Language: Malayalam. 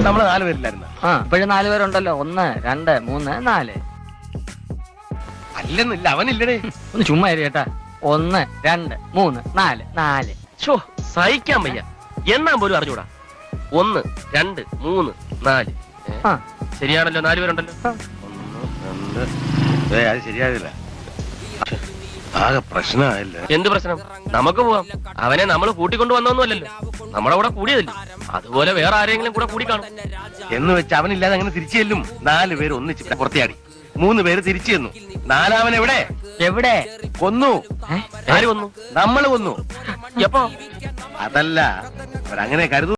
നമ്മള് 4 പേരില്ലായിരുന്നു. ഇപ്പോഴും 4 പേരുണ്ടല്ലോ. 1 2 3 4. അല്ലെന്നില്ല, അവനില്ലടേ. ഒന്ന് ചുമ്മാ ചേട്ടാ. 1 2 3 4 4. സഹിക്കാൻ വയ്യ. എണ്ണാൻ പോലും അറിഞ്ഞൂടാ. 1 2 3 4. ശരിയാണല്ലോ, 4 പേരുണ്ടല്ലോ. 1 2. അത് ശരിയാകില്ല. ആകെ പ്രശ്നമായില്ല. എന്ത് പ്രശ്നം? നമുക്ക് പോവാം. അവനെ നമ്മൾ കൂട്ടിക്കൊണ്ടു വന്നൊന്നുമല്ലല്ലോ, നമ്മുടെ കൂടെ കൂടിയതല്ലേ. അതുപോലെ വേറെ ആരെങ്കിലും കൂടെ കൂടി കാണും എന്ന് വെച്ച് അവനില്ലാതെ അങ്ങനെ തിരിച്ചു ചെല്ലും. 4 പേര് ഒന്നിച്ച് പുറത്തിയാടി, 3 പേര് തിരിച്ചു ചെന്നു. 4-അവൻ എവിടെ? എവിടെ? കൊന്നു. ആര് കൊന്നു? നമ്മള് കൊന്നു. എപ്പോ? അതല്ല, അവരങ്ങനെ കരുതു.